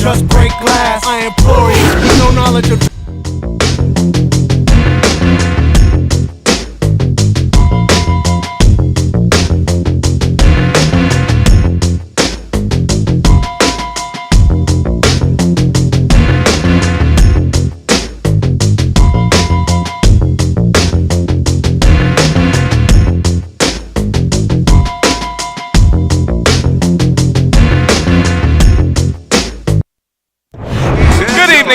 just break glass. I implore you, with no knowledge of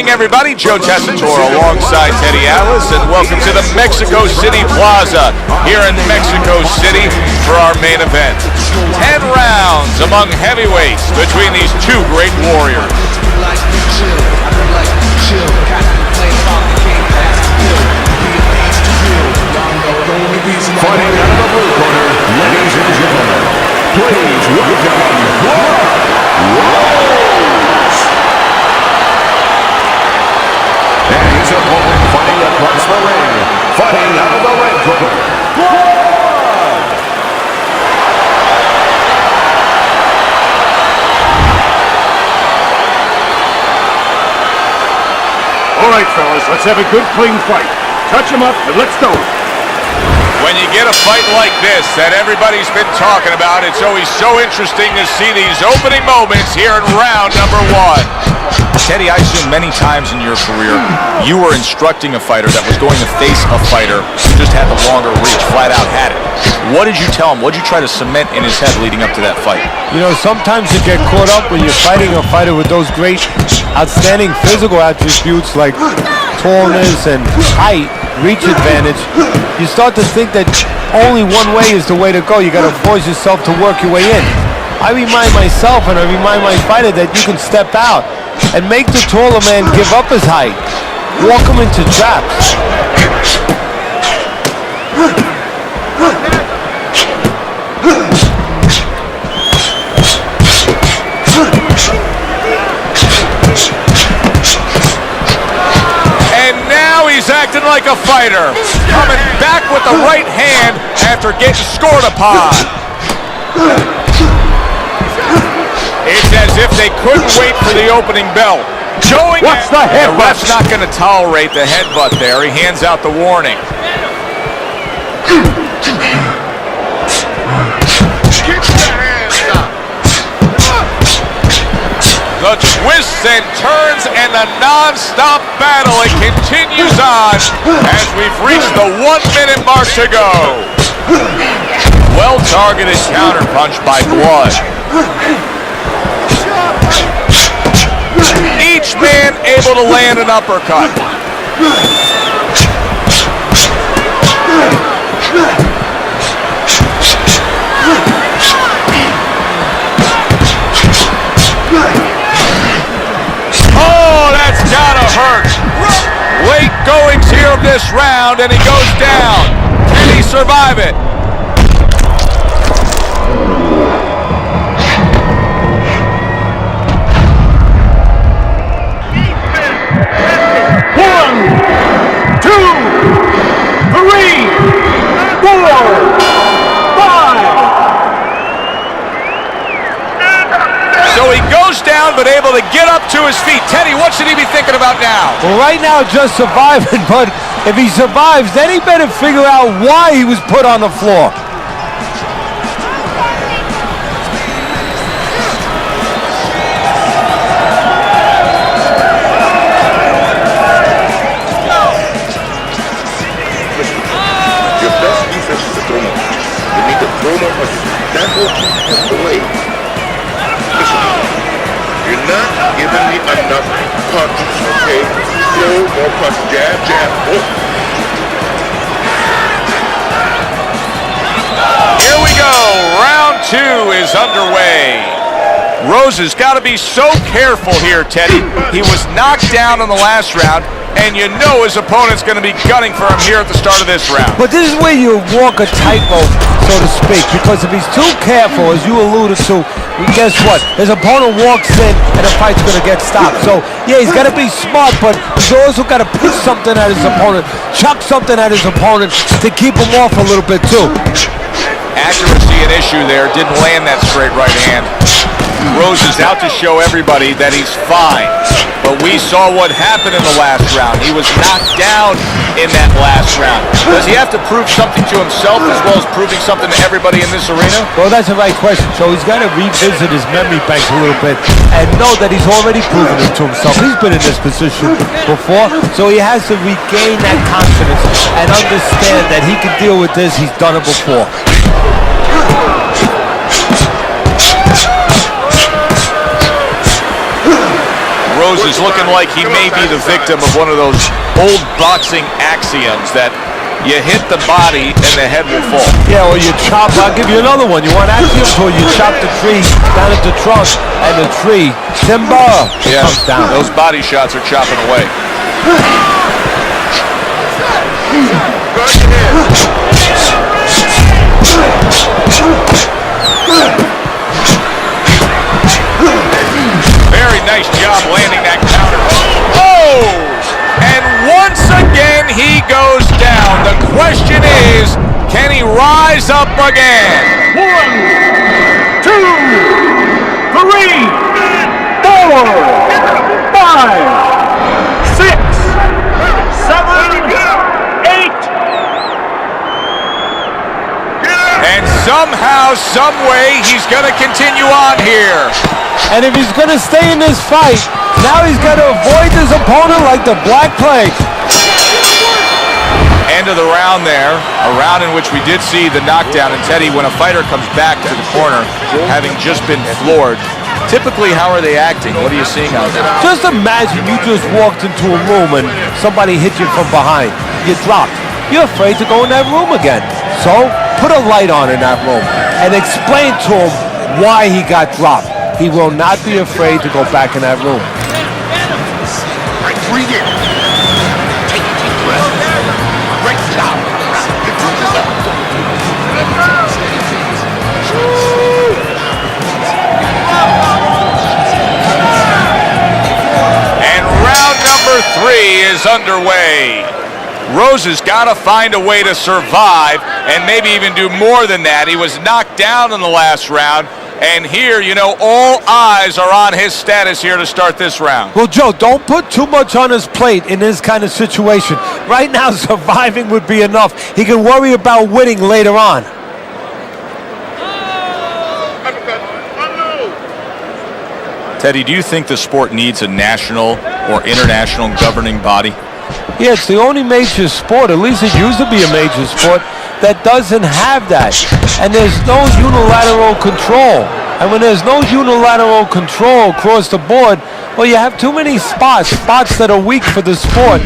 everybody, Joe Tessitore alongside Teddy Atlas, and welcome to the Mexico City Plaza here in Mexico City for our main event. 10 rounds among heavyweights between these two great warriors. Fighting out of the blue corner, ladies and gentlemen, please welcome and his opponent fighting across the ring, fighting out of the red corner, All right, fellas, let's have a good, clean fight. Touch him up and let's go. When you get a fight like this that everybody's been talking about, it's always so interesting to see these opening moments here in round number one. Teddy, I assume many times in your career, you were instructing a fighter that was going to face a fighter who just had the longer reach, flat out had it. What did you tell him? What did you try to cement in his head leading up to that fight? You know, sometimes you get caught up when you're fighting a fighter with those great, outstanding physical attributes like tallness and height, reach advantage. You start to think that only one way is the way to go. You got to force yourself to work your way in. I remind myself and I remind my fighter that you can step out and make the taller man give up his height. Walk him into traps. And now he's acting like a fighter, coming back with the right hand after getting scored upon. It's as if they couldn't wait for the opening bell. What's the headbutt? The ref's not going to tolerate the headbutt there. He hands out the warning. The twists and turns and the non-stop battle, it continues on as we've reached the 1-minute mark to go. Well-targeted counterpunch by Blood. Each man able to land an uppercut. Oh, that's gotta hurt. Late goings here of this round, and he goes down. Can he survive it? But able to get up to his feet. Teddy, what should he be thinking about now? Well, right now, just surviving, but if he survives, then he better figure out why he was put on the floor. Your best defense is to throw him. You need to throw him. That's what is the way. You're not giving me enough punches, okay? Throw more punches. Jab, jab. Oh. Here we go. Round two is underway. Rose has got to be so careful here, Teddy. He was knocked down in the last round, and you know his opponent's going to be gunning for him here at the start of this round. But this is where you walk a tightrope, so to speak, because if he's too careful, as you alluded to, guess what? His opponent walks in, and the fight's going to get stopped. So, yeah, he's got to be smart, but he's also got to pitch something at his opponent, chuck something at his opponent to keep him off a little bit, too. Accuracy an issue there. Didn't land that straight right hand. Rose is out to show everybody that he's fine. But we saw what happened in the last round. He was knocked down in that last round. Does he have to prove something to himself as well as proving something to everybody in this arena? Well, that's the right question. So he's got to revisit his memory bank a little bit and know that he's already proven it to himself. He's been in this position before, so he has to regain that confidence and understand that he can deal with this. He's done it before. Rose is looking like he may be the victim of one of those old boxing axioms that you hit the body and the head will fall. Yeah, or you chop. I'll give you another one. You want axioms, or you chop the tree down at the trunk, and the tree, timber, comes down. Those body shots are chopping away. Very nice job landing that counter. Oh! And once again, he goes down. The question is, can he rise up again? 1, 2, 3, 4, 5, 6, 7, 8. And somehow, some way, he's going to continue on here. And if he's going to stay in this fight, now he's got to avoid his opponent like the Black Plague. End of the round there, a round in which we did see the knockdown. And Teddy, when a fighter comes back to the corner, having just been floored, typically how are they acting? What are you seeing out there? Just imagine you just walked into a room and somebody hit you from behind. You dropped. You're afraid to go in that room again. So put a light on in that room and explain to him why he got dropped. He will not be afraid to go back in that room. Right, breathe in. Take a deep breath. Great job. You took this up. And round number 3 is underway. Rose has got to find a way to survive and maybe even do more than that. He was knocked down in the last round. And here, you know, all eyes are on his status here to start this round. Well, Joe, don't put too much on his plate in this kind of situation. Right now, surviving would be enough. He can worry about winning later on. Teddy, do you think the sport needs a national or international governing body? Yeah, it's the only major sport, at least it used to be a major sport, that doesn't have that. And there's no unilateral control. And when there's no unilateral control across the board, well, you have too many spots that are weak for the sport,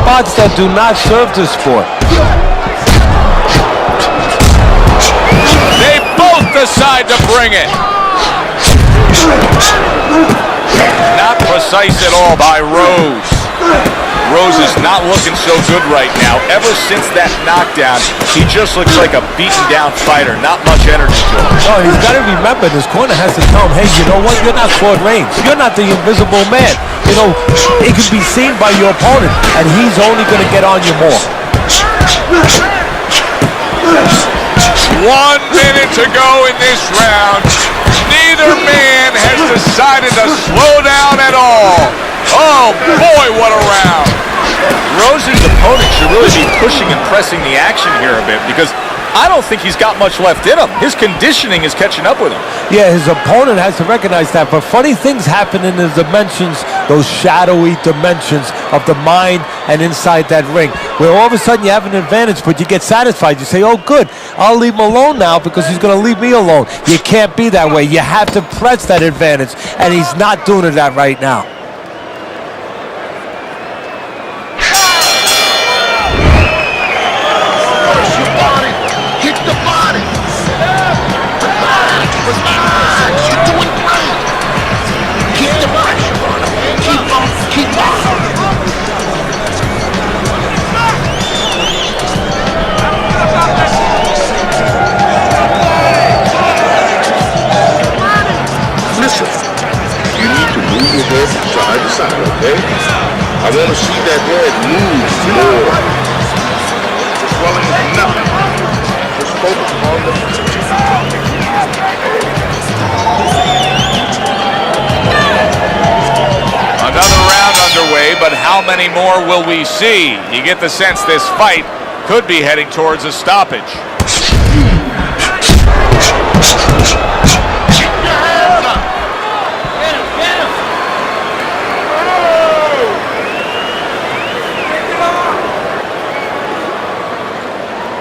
spots that do not serve the sport. They both decide to bring it. Not precise at all by Rose. Rose is not looking so good right now. Ever since that knockdown, he just looks like a beaten down fighter. Not much energy to him. No, he's got to remember, his corner has to tell him, hey, you know what? You're not Claude Rains. You're not the invisible man. You know, it can be seen by your opponent, and he's only going to get on you more. 1 minute to go in this round. Neither man has decided to slow down at all. Oh boy, what a round. Rose's opponent should really be pushing and pressing the action here a bit because I don't think he's got much left in him. His conditioning is catching up with him. Yeah, his opponent has to recognize that. But funny things happen in the dimensions, those shadowy dimensions of the mind and inside that ring, where all of a sudden you have an advantage, but you get satisfied. You say, oh, good, I'll leave him alone now because he's going to leave me alone. You can't be that way. You have to press that advantage, and he's not doing that right now. Side to side, okay? I want to see that head move more. Swelling is nothing. Just focus on the Another round underway, but how many more will we see? You get the sense this fight could be heading towards a stoppage.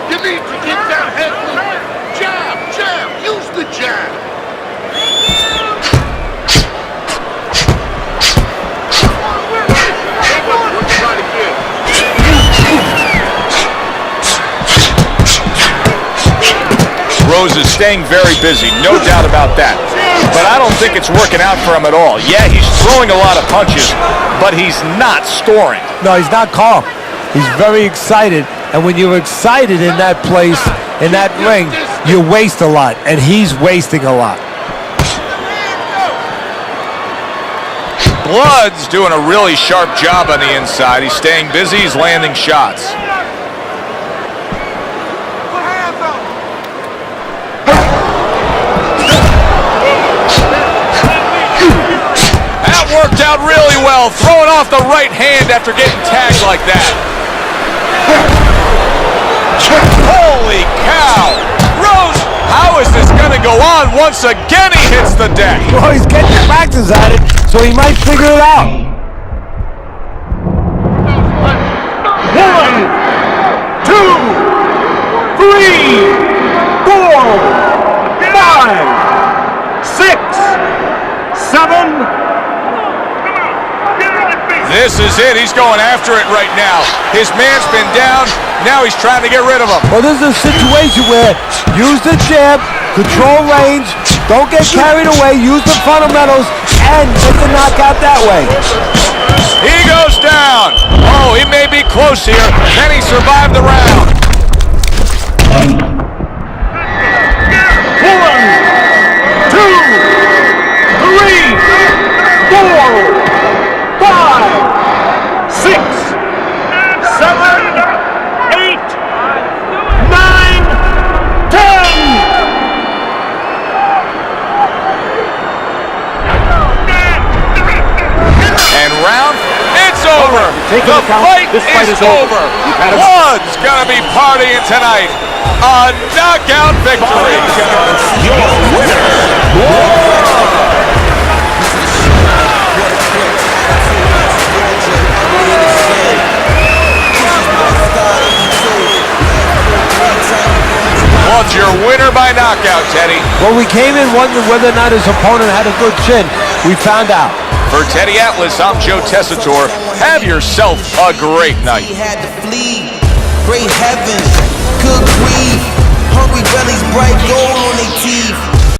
You need to get that head moving. Jab, jab, use the jab. Rose is staying very busy, no doubt about that. But I don't think it's working out for him at all. Yeah, he's throwing a lot of punches, but he's not scoring. No, he's not calm. He's very excited. And when you're excited in that place, in that ring, you waste a lot. And he's wasting a lot. Blood's doing a really sharp job on the inside. He's staying busy, he's landing shots. That worked out really well, throwing off the right hand after getting tagged like that. Holy cow! Rose, how is this going to go on? Once again he hits the deck. Well, he's getting practice at it, so he might figure it out. 1, 2, 3, 4, 5, 6, 7. This is it. He's going after it right now. His man's been down. Now he's trying to get rid of him. Well, this is a situation where use the jab, control range, don't get carried away, use the fundamentals, and get the knockout that way. He goes down. Oh, he may be close here. Can he survive the round? 1, 2, 3, 4, 5, 6, 7, 8, 9, 10. And round, it's over. The fight is over. Blood's gonna be partying tonight. A knockout victory. Your winner, What's your winner by knockout, Teddy? Well, we came in wondering whether or not his opponent had a good chin. We found out. For Teddy Atlas, I'm Joe Tessitore. Have yourself a great night. He had to flee. Great heavens, good grief.